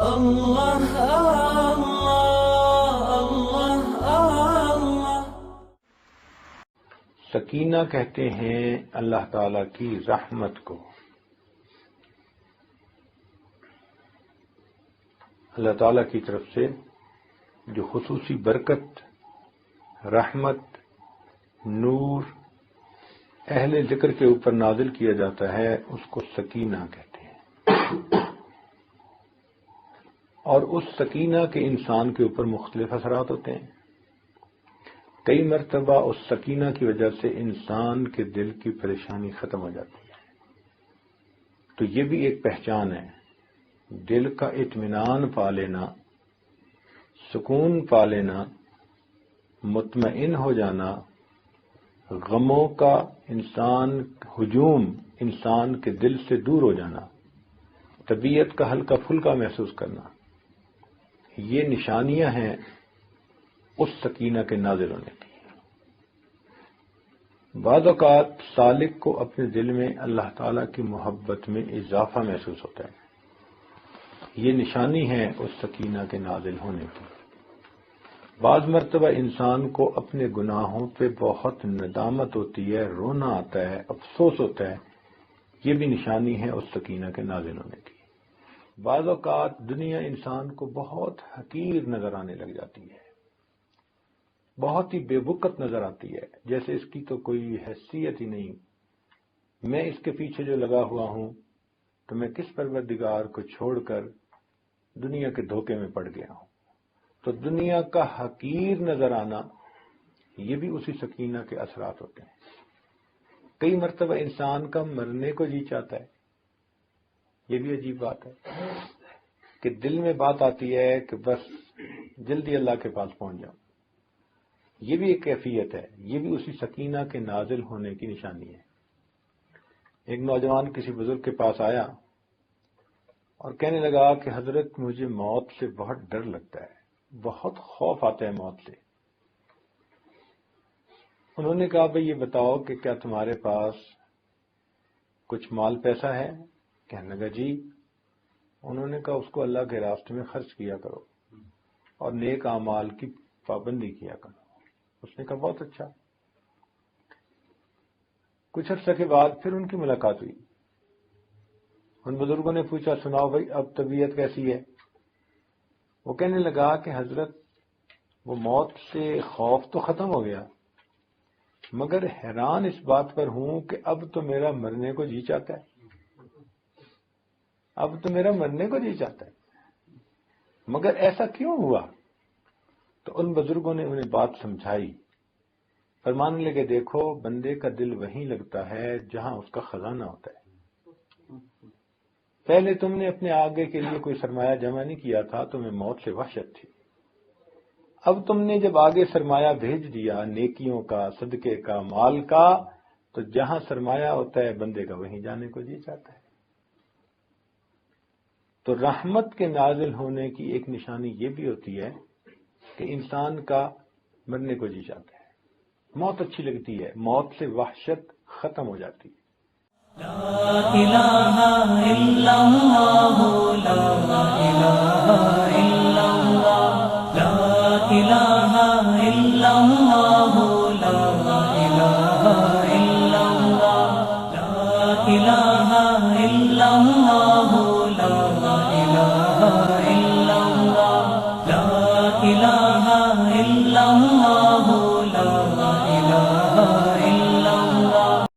اللہ اللہ اللہ اللہ۔ سکینہ کہتے ہیں اللہ تعالی کی رحمت کو۔ اللہ تعالی کی طرف سے جو خصوصی برکت، رحمت، نور اہل ذکر کے اوپر نازل کیا جاتا ہے اس کو سکینہ کہتے ہیں، اور اس سکینہ کے انسان کے اوپر مختلف اثرات ہوتے ہیں۔ کئی مرتبہ اس سکینہ کی وجہ سے انسان کے دل کی پریشانی ختم ہو جاتی ہے۔ تو یہ بھی ایک پہچان ہے، دل کا اطمینان پا لینا، سکون پا لینا، مطمئن ہو جانا، غموں کا ہجوم انسان کے دل سے دور ہو جانا، طبیعت کا ہلکا پھلکا محسوس کرنا، یہ نشانیاں ہیں اس سکینہ کے نازل ہونے کی۔ بعض اوقات سالک کو اپنے دل میں اللہ تعالی کی محبت میں اضافہ محسوس ہوتا ہے، یہ نشانی ہے اس سکینہ کے نازل ہونے کی۔ بعض مرتبہ انسان کو اپنے گناہوں پہ بہت ندامت ہوتی ہے، رونا آتا ہے، افسوس ہوتا ہے، یہ بھی نشانی ہے اس سکینہ کے نازل ہونے کی۔ بعض اوقات دنیا انسان کو بہت حقیر نظر آنے لگ جاتی ہے، بہت ہی بے وقت نظر آتی ہے، جیسے اس کی تو کوئی حیثیت ہی نہیں، میں اس کے پیچھے جو لگا ہوا ہوں تو میں کس پروردگار کو چھوڑ کر دنیا کے دھوکے میں پڑ گیا ہوں۔ تو دنیا کا حقیر نظر آنا یہ بھی اسی سکینہ کے اثرات ہوتے ہیں۔ کئی مرتبہ انسان کا مرنے کو جی چاہتا ہے، یہ بھی عجیب بات ہے کہ دل میں بات آتی ہے کہ بس جلدی اللہ کے پاس پہنچ جاؤں، یہ بھی ایک کیفیت ہے، یہ بھی اسی سکینہ کے نازل ہونے کی نشانی ہے۔ ایک نوجوان کسی بزرگ کے پاس آیا اور کہنے لگا کہ حضرت مجھے موت سے بہت ڈر لگتا ہے، بہت خوف آتا ہے موت سے۔ انہوں نے کہا بھئی یہ بتاؤ کہ کیا تمہارے پاس کچھ مال پیسہ ہے؟ کہنے لگا جی۔ انہوں نے کہا اس کو اللہ کے راستے میں خرچ کیا کرو اور نیک اعمال کی پابندی کیا کرو۔ اس نے کہا بہت اچھا۔ کچھ عرصہ کے بعد پھر ان کی ملاقات ہوئی، ان بزرگوں نے پوچھا سناؤ بھائی اب طبیعت کیسی ہے؟ وہ کہنے لگا کہ حضرت وہ موت سے خوف تو ختم ہو گیا، مگر حیران اس بات پر ہوں کہ اب تو میرا مرنے کو جی چاہتا ہے، اب تو میرا مرنے کو جی چاہتا ہے، مگر ایسا کیوں ہوا؟ تو ان بزرگوں نے انہیں بات سمجھائی، فرمانے لگے دیکھو بندے کا دل وہیں لگتا ہے جہاں اس کا خزانہ ہوتا ہے۔ پہلے تم نے اپنے آگے کے لیے کوئی سرمایہ جمع نہیں کیا تھا، تمہیں موت سے وحشت تھی، اب تم نے جب آگے سرمایہ بھیج دیا نیکیوں کا، صدقے کا، مال کا، تو جہاں سرمایہ ہوتا ہے بندے کا وہیں جانے کو جی چاہتا ہے۔ تو رحمت کے نازل ہونے کی ایک نشانی یہ بھی ہوتی ہے کہ انسان کا مرنے کو جی چاہتا ہے، موت اچھی لگتی ہے، موت سے وحشت ختم ہو جاتی ہے۔ لا الہ الا اللہ، لا الہ الا اللہ، لا الہ الا اللہ، لا الہ الا اللہ، لا الہ الا اللہ، لا الہ الا اللہ، لا الہ الا اللہ، لا الہ